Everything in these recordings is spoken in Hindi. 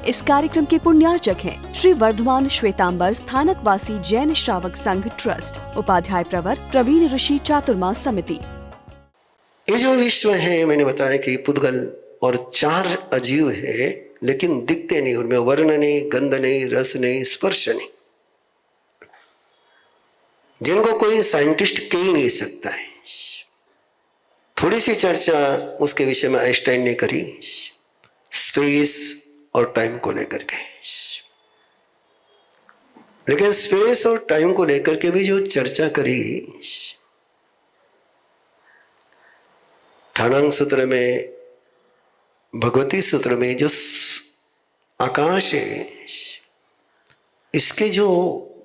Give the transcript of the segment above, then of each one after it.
इस कार्यक्रम के पुण्यार्चक हैं श्री वर्धमान श्वेतांबर स्थानकवासी जैन श्रावक संघ ट्रस्ट, उपाध्याय प्रवर प्रवीण ऋषि चातुर्मा समिति। ये जो विश्व है, मैंने बताया कि पुद्गल और 4 अजीव है, लेकिन दिखते नहीं, उनमें वर्ण नहीं, गंध नहीं, रस नहीं, स्पर्श नहीं, जिनको कोई साइंटिस्ट कह ही नहीं सकता है। थोड़ी सी चर्चा उसके विषय में आइंस्टाइन ने करी, स्पेस और टाइम को लेकर के। लेकिन स्पेस और टाइम को लेकर के भी जो चर्चा करी, ठाणांग सूत्र में, भगवती सूत्र में, जो आकाश है, इसके जो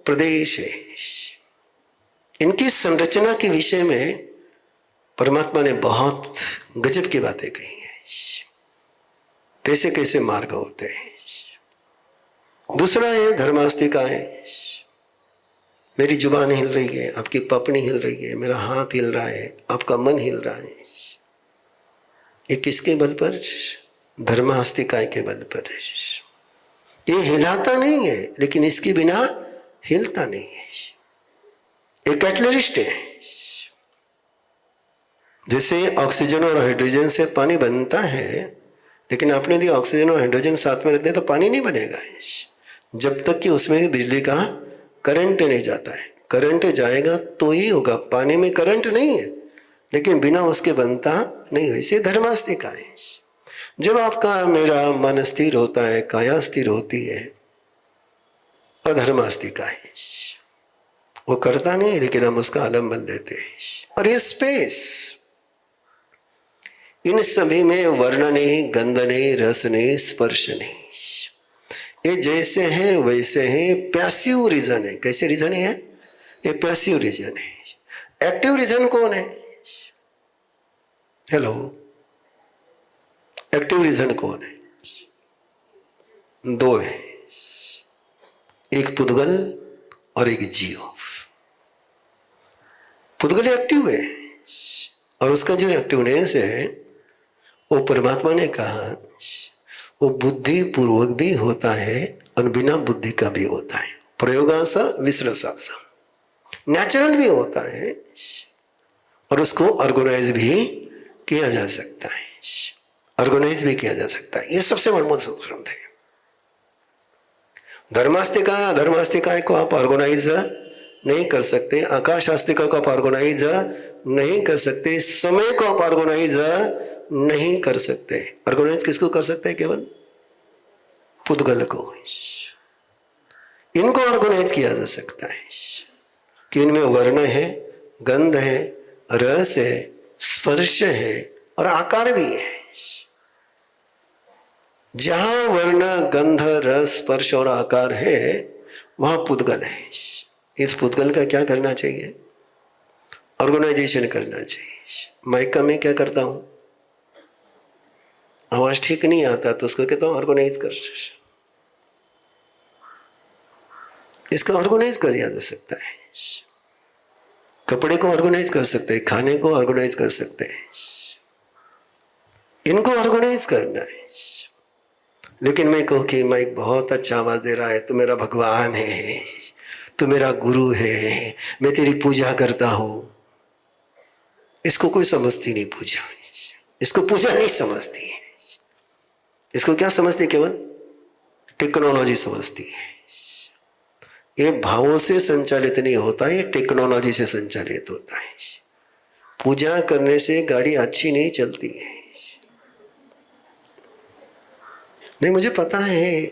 प्रदेश है, इनकी संरचना के विषय में परमात्मा ने बहुत गजब की बातें कही हैं। कैसे कैसे मार्ग होते हैं। दूसरा है धर्मास्तिकाएं। मेरी जुबान हिल रही है, आपकी पपनी हिल रही है, मेरा हाथ हिल रहा है, आपका मन हिल रहा है। ये किसके बल पर? धर्मास्तिकाएं के बल पर। ये हिलाता नहीं है, लेकिन इसके बिना हिलता नहीं है। एक कैटलिस्ट है। जैसे ऑक्सीजन और हाइड्रोजन से पानी बनता है, लेकिन आपने यदि ऑक्सीजन और हाइड्रोजन साथ में रख दिया तो पानी नहीं बनेगा, जब तक कि उसमें बिजली का करंट नहीं जाता है। करंट जाएगा तो ही होगा, पानी में करंट नहीं है, लेकिन बिना उसके बनता नहीं। वैसे धर्मास्तिका है। जब आपका मेरा मन स्थिर होता है, काया स्थिर होती है, अधर्मास्तिका है। वो करता नहीं, लेकिन हम उसका आलम्बन लेते हैं। और ये स्पेस, इन सभी में वर्ण नहीं, गंध नहीं, रस नहीं, स्पर्श नहीं। ये जैसे हैं वैसे हैं। पैसिव रीजन है। कैसे रीजन है? ये पैसिव रीजन है। एक्टिव रीजन कौन है? हेलो, एक्टिव रीजन कौन है? 2 है, एक पुद्गल और एक जीव। पुद्गल एक्टिव है, और उसका जो एक्टिवनेस है, वो परमात्मा ने कहा वो बुद्धि पूर्वक भी होता है और बिना बुद्धि का भी होता है। प्रयोगासा विश्रसासा, नेचुरल भी होता है और उसको ऑर्गेनाइज भी किया जा सकता है। ऑर्गेनाइज भी किया जा सकता है। ये सबसे बड़ा सूत्र है। धर्मास्तिका को आप ऑर्गेनाइज नहीं कर सकते, आकाश आस्तिका को आप ऑर्गेनाइज नहीं कर सकते, समय को आप ऑर्गेनाइज नहीं कर सकते। ऑर्गेनाइज किसको कर सकते हैं? केवल पुद्गल को। इनको ऑर्गेनाइज किया जा सकता है कि इनमें वर्ण है, गंध है, रस है, स्पर्श है और आकार भी है। जहां वर्ण, गंध, रस, स्पर्श और आकार है, वहां पुद्गल है। इस पुद्गल का क्या करना चाहिए? ऑर्गेनाइजेशन करना चाहिए। माइक का मैं क्या करता हूं, आवाज ठीक नहीं आता तो उसको कहता हूं ऑर्गेनाइज कर। इसका ऑर्गेनाइज कर दिया जा सकता है। कपड़े को ऑर्गेनाइज कर सकते हैं, खाने को ऑर्गेनाइज कर सकते हैं। इनको ऑर्गेनाइज करना है। लेकिन मैं कहूं कि माइक बहुत अच्छा आवाज दे रहा है, तो मेरा भगवान है, तो मेरा गुरु है, मैं तेरी पूजा करता हूं। इसको कोई समझती नहीं पूजा। इसको पूजा नहीं समझती है। इसको क्या समझती? केवल टेक्नोलॉजी समझती है। ये भावों से संचालित नहीं होता, ये टेक्नोलॉजी से संचालित होता है। पूजा करने से गाड़ी अच्छी नहीं चलती है। नहीं, मुझे पता है,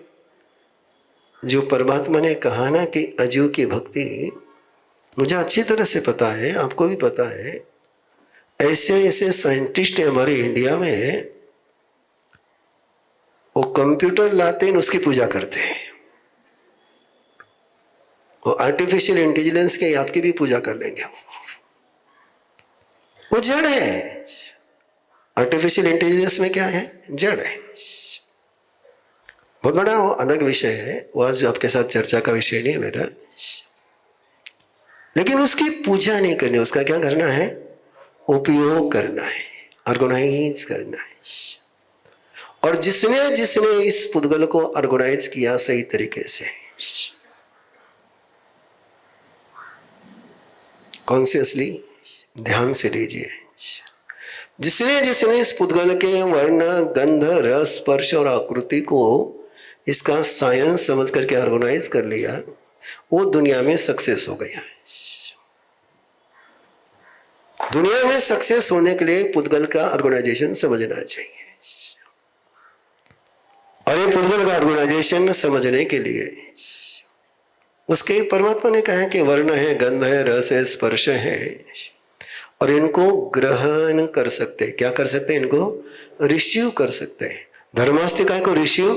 जो परमात्मा ने कहा ना कि अजीव की भक्ति, मुझे अच्छी तरह से पता है, आपको भी पता है। ऐसे ऐसे साइंटिस्ट है हमारे इंडिया में, वो कंप्यूटर लाते हैं, उसकी पूजा करते हैं। वो आर्टिफिशियल इंटेलिजेंस के आपकी भी पूजा कर लेंगे। वो जड़ है। आर्टिफिशियल इंटेलिजेंस में क्या है? जड़ है। बहुत बड़ा वो अलग विषय है, वो आज आपके साथ चर्चा का विषय नहीं है मेरा। लेकिन उसकी पूजा नहीं करनी, उसका क्या करना है? उपयोग करना है, ऑर्गेनाइज करना है। और जिसने जिसने इस पुद्गल को ऑर्गेनाइज किया सही तरीके से, कॉन्शियसली ध्यान से लीजिए, जिसने जिसने इस पुद्गल के वर्ण, गंध, रस, स्पर्श और आकृति को इसका साइंस समझ करके ऑर्गेनाइज कर लिया, वो दुनिया में सक्सेस हो गया। दुनिया में सक्सेस होने के लिए पुद्गल का ऑर्गेनाइजेशन समझना चाहिए। और ये पुद्गल का ऑर्गेनाइजेशन समझने के लिए उसके परमात्मा ने कहा कि वर्ण है, गंध है, रस है, स्पर्श है, और इनको ग्रहण कर सकते। क्या कर सकते हैं? इनको रिसीव कर सकते हैं। धर्मास्तिका को रिसीव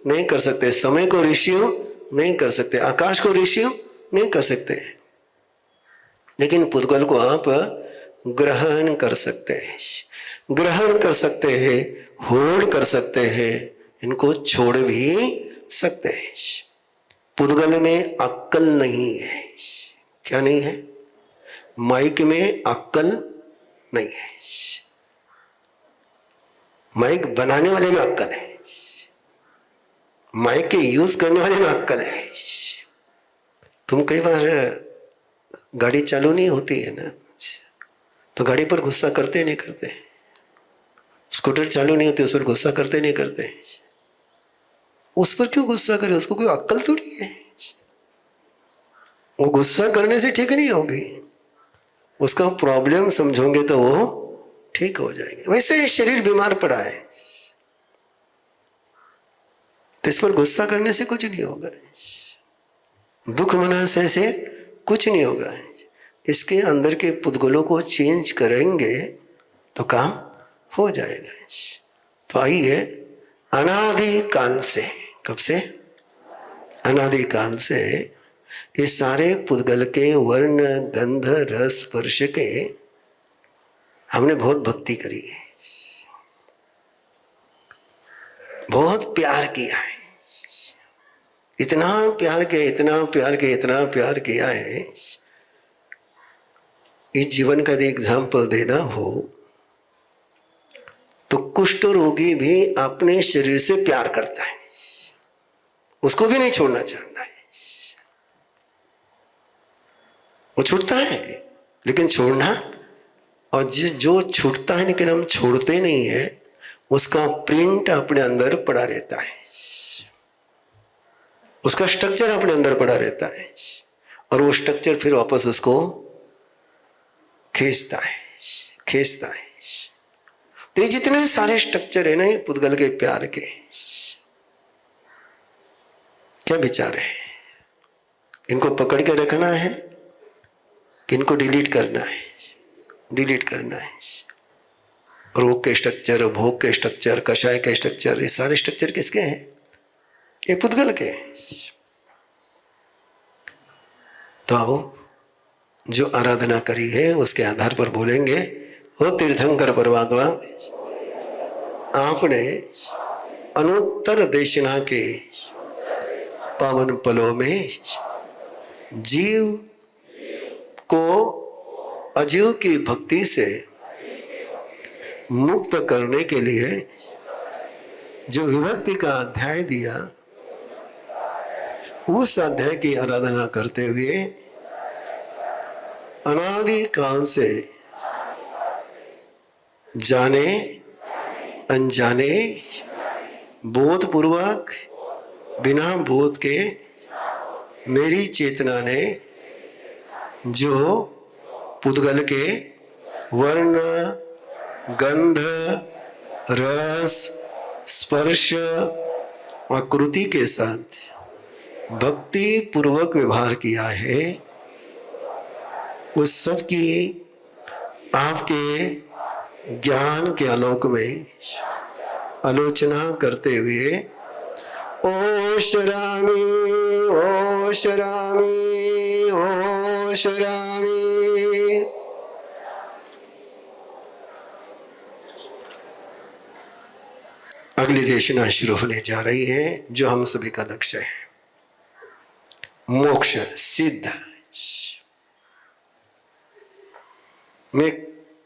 नहीं कर सकते, समय को रिसीव नहीं कर सकते, आकाश को रिसीव नहीं कर सकते, लेकिन पुद्गल को आप ग्रहण कर सकते हैं, ग्रहण कर सकते हैं, होल्ड कर सकते हैं, इनको छोड़ भी सकते हैं। पुद्गल में अक्कल नहीं है। क्या नहीं है? माइक में अक्कल नहीं है। माइक बनाने वाले में अक्कल है, माइक के यूज करने वाले में अक्कल है। तुम कई बार गाड़ी चालू नहीं होती है ना, तो गाड़ी पर गुस्सा करते नहीं करते? स्कूटर चालू नहीं होती, उस पर गुस्सा करते नहीं करते? उस पर क्यों गुस्सा करे? उसको कोई अक्ल थोड़ी है। वो गुस्सा करने से ठीक नहीं होगी, उसका प्रॉब्लम समझोगे तो वो ठीक हो जाएंगे। वैसे शरीर बीमार पड़ा है, तो इस पर गुस्सा करने से कुछ नहीं होगा, दुख मनाने से कुछ नहीं होगा। इसके अंदर के पुद्गलों को चेंज करेंगे तो काम हो जाएगा। तो आइए, अनादि काल से, कब से? अनादि काल से ये सारे पुद्गल के वर्ण, गंध, रस, स्पर्श के हमने बहुत भक्ति करी है, बहुत प्यार किया है, इतना प्यार किया, इतना प्यार किया, इतना प्यार किया है। इस जीवन का यदि एग्जाम्पल देना हो तो कुष्ठ रोगी भी अपने शरीर से प्यार करता है, उसको भी नहीं छोड़ना चाहता है। वो छूटता है लेकिन छोड़ना, और जो छूटता है लेकिन हम छोड़ते नहीं है, उसका प्रिंट अपने अंदर पड़ा रहता है, उसका स्ट्रक्चर अपने अंदर पड़ा रहता है, और वो स्ट्रक्चर फिर वापस उसको खींचता है। तो ये जितने सारे स्ट्रक्चर है ना, ये पुद्गल के प्यार के, क्या विचार है? इनको पकड़ के रखना है कि इनको डिलीट करना है? डिलीट करना है। रोग के स्ट्रक्चर, भोग के स्ट्रक्चर, कषाय के स्ट्रक्चर, ये सारे स्ट्रक्चर किसके हैं? ये पुद्गल के। तो आओ, जो आराधना करी है उसके आधार पर बोलेंगे। हो तीर्थंकर परमात्मा, आपने अनुत्तर देशना के पावन पलों में जीव को अजीव की भक्ति से मुक्त करने के लिए जो विभक्ति का अध्याय दिया, उस अध्याय की आराधना करते हुए अनादि काल से जाने अनजाने, बोधपूर्वक, बिना बोध के मेरी चेतना ने जो पुद्गल के वर्ण, गंध, रस, स्पर्श, आकृति के साथ भक्ति पूर्वक व्यवहार किया है, उस सब की आपके ज्ञान के आलोक में आलोचना करते हुए ओ शरामी, ओ शरामी, ओ शरामी। अगली देशना शुरू होने जा रही है, जो हम सभी का लक्ष्य है, मोक्ष सिद्ध।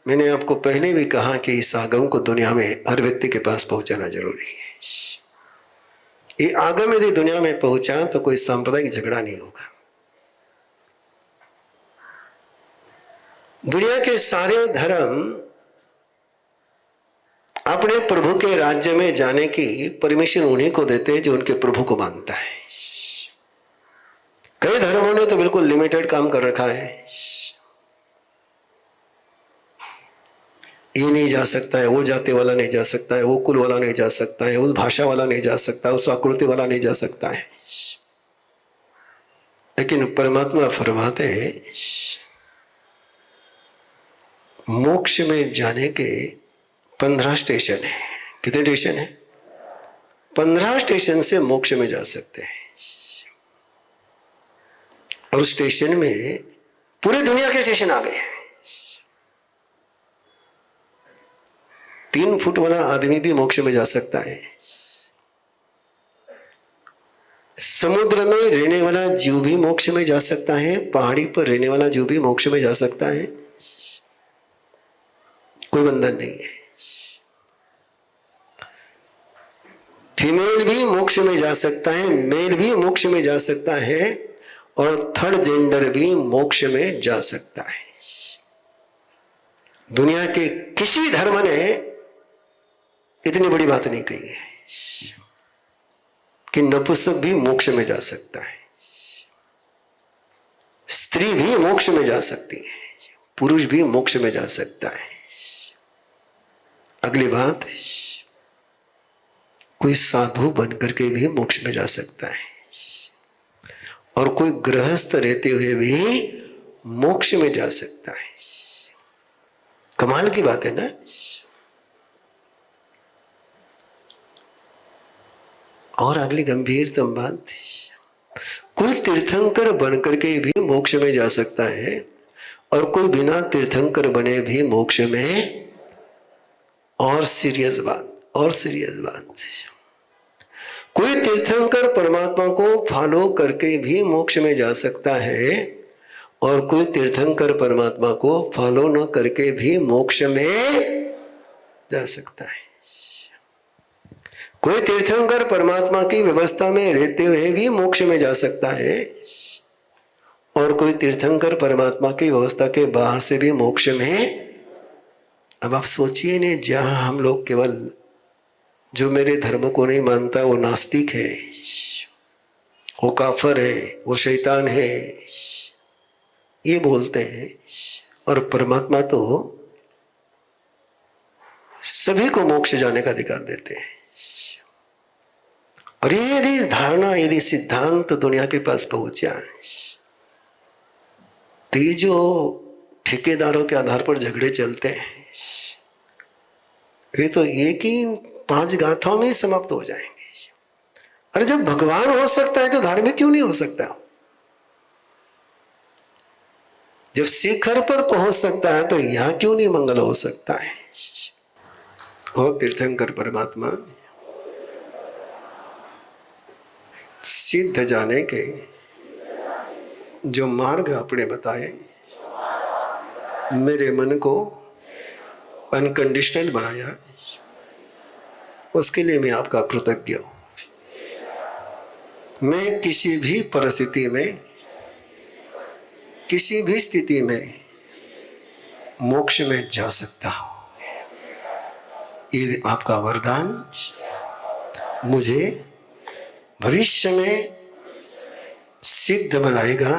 मैंने आपको पहले भी कहा कि इस आगम को दुनिया में हर व्यक्ति के पास पहुंचाना जरूरी है। ये आगम यदि दुनिया में पहुंचा तो कोई सांप्रदायिक झगड़ा नहीं होगा। दुनिया के सारे धर्म अपने प्रभु के राज्य में जाने की परमिशन उन्हीं को देते हैं जो उनके प्रभु को मानता है। कई धर्मों ने तो बिल्कुल लिमिटेड काम कर रखा है। ये नहीं जा सकता है, वो जाति वाला नहीं जा सकता है, वो कुल वाला नहीं जा सकता है, उस भाषा वाला नहीं जा सकता, उस आकृति वाला नहीं जा सकता है। लेकिन परमात्मा फरमाते हैं मोक्ष में जाने के 15 स्टेशन है। कितने स्टेशन है? 15 स्टेशन से मोक्ष में जा सकते हैं। और उस स्टेशन में पूरी दुनिया के स्टेशन आ गए हैं। 3 फुट वाला आदमी भी मोक्ष में जा सकता है। समुद्र में रहने वाला जीव भी मोक्ष में जा सकता है। पहाड़ी पर रहने वाला जीव भी मोक्ष में जा सकता है। कोई बंधन नहीं है। फीमेल भी मोक्ष में जा सकता है, मेल भी मोक्ष में जा सकता है, और थर्ड जेंडर भी मोक्ष में जा सकता है। दुनिया के किसी धर्म ने इतनी बड़ी बात नहीं कही है कि नपुंसक भी मोक्ष में जा सकता है, स्त्री भी मोक्ष में जा सकती है, पुरुष भी मोक्ष में जा सकता है। अगली बात, कोई साधु बनकर के भी मोक्ष में जा सकता है, और कोई गृहस्थ रहते हुए भी मोक्ष में जा सकता है। कमाल की बात है ना। और अगली गंभीरतम बात, कोई तीर्थंकर बनकर के भी मोक्ष में जा सकता है, और कोई बिना तीर्थंकर बने भी मोक्ष में। और सीरियस बात, कोई तीर्थंकर परमात्मा को फॉलो करके भी मोक्ष में जा सकता है, और कोई तीर्थंकर परमात्मा को फॉलो न करके भी मोक्ष में जा सकता है। कोई तीर्थंकर परमात्मा की व्यवस्था में रहते हुए भी मोक्ष में जा सकता है, और कोई तीर्थंकर परमात्मा की व्यवस्था के बाहर से भी मोक्ष में। अब आप सोचिए ने, जहां हम लोग केवल जो मेरे धर्म को नहीं मानता वो नास्तिक है, वो काफर है, वो शैतान है, ये बोलते हैं, और परमात्मा तो सभी को मोक्ष जाने का अधिकार देते हैं। और ये यदि धारणा, यदि सिद्धांत दुनिया के पास पहुंचा, तो ये जो ठेकेदारों के आधार पर झगड़े चलते हैं, ये तो एक ही 5 गाथाओं में ही समाप्त हो जाएंगे। अरे जब भगवान हो सकता है तो धार्मिक क्यों नहीं हो सकता? जब शिखर पर पहुंच सकता है तो यहां क्यों नहीं मंगल हो सकता है? और तीर्थंकर परमात्मा सिद्ध जाने के जो मार्ग आपने बताए, मेरे मन को अनकंडीशनल बनाया, उसके लिए मैं आपका कृतज्ञ हूं। मैं किसी भी परिस्थिति में, किसी भी स्थिति में मोक्ष में जा सकता हूं। ये आपका वरदान मुझे भविष्य में सिद्ध बनाएगा,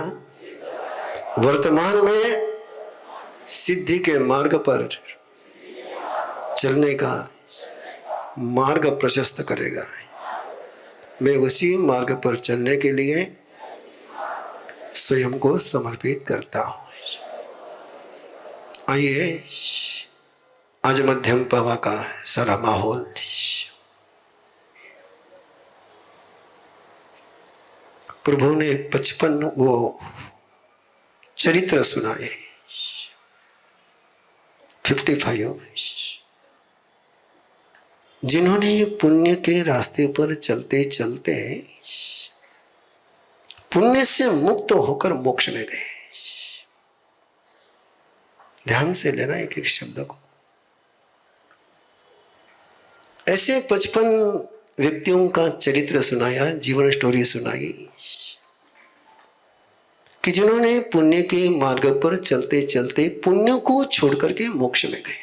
वर्तमान में सिद्धि के मार्ग पर चलने का मार्ग प्रशस्त करेगा। मैं उसी मार्ग पर चलने के लिए स्वयं को समर्पित करता हूं। आइए आज मध्यम पवा का सारा माहौल, प्रभु ने 55 वो चरित्र सुनाए, 55, जिन्होंने पुण्य के रास्ते पर चलते चलते पुण्य से मुक्त होकर मोक्ष में गए। ध्यान से लेना एक एक शब्द को। ऐसे 55 व्यक्तियों का चरित्र सुनाया, जीवन स्टोरी सुनाई कि जिन्होंने पुण्य के मार्ग पर चलते चलते पुण्य को छोड़कर के मोक्ष में गए।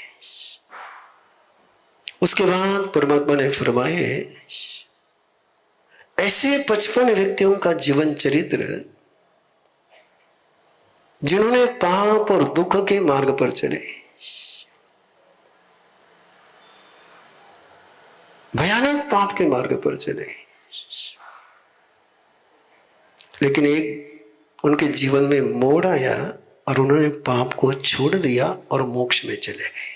उसके बाद परमात्मा ने फरमाए ऐसे 55 व्यक्तियों का जीवन चरित्र जिन्होंने पाप और दुख के मार्ग पर चले, भयानक पाप के मार्ग पर चले, लेकिन एक उनके जीवन में मोड़ आया और उन्होंने पाप को छोड़ दिया और मोक्ष में चले गए।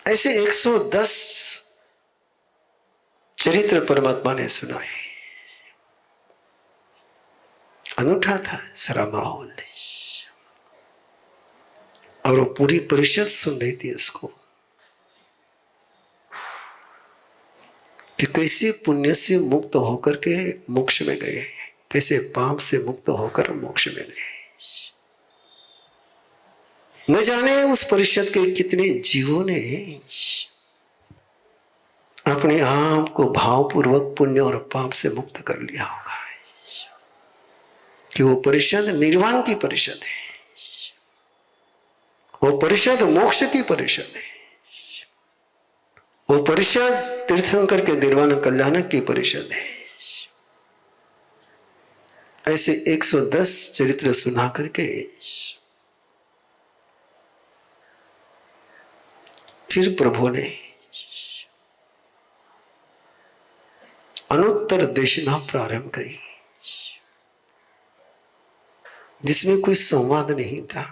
ऐसे 110 चरित्र परमात्मा ने सुनाए। अनूठा था सारा माहौल और वो पूरी परिषद सुन रही थी उसको कि कैसे पुण्य से मुक्त होकर के मोक्ष में गए, कैसे पाप से मुक्त होकर मोक्ष में गए। न जाने उस परिषद के कितने जीवों ने अपने आप को भावपूर्वक पुण्य और पाप से मुक्त कर लिया होगा कि वो परिषद निर्वाण की परिषद है, वो परिषद मोक्ष की परिषद है, वो परिषद तीर्थंकर के निर्वाण कल्याणक की परिषद है। ऐसे 110 चरित्र सुना करके फिर प्रभु ने अनुत्तर देशना प्रारंभ करी, जिसमें कोई संवाद नहीं था,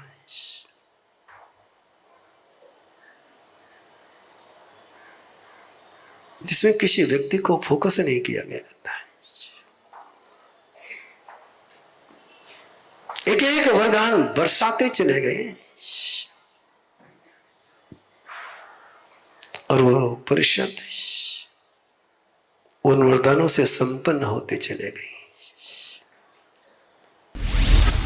जिसमें किसी व्यक्ति को फोकस नहीं किया गया था। एक एक वरदान बरसाते चले गए और वो परिषद उन वरदानों से संपन्न होते चले गए।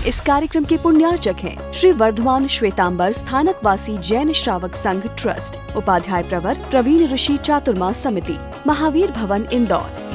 इस कार्यक्रम के पुण्यार्चक हैं श्री वर्धमान श्वेतांबर स्थानकवासी जैन श्रावक संघ ट्रस्ट, उपाध्याय प्रवर प्रवीण ऋषि चातुर्मास समिति, महावीर भवन इंदौर।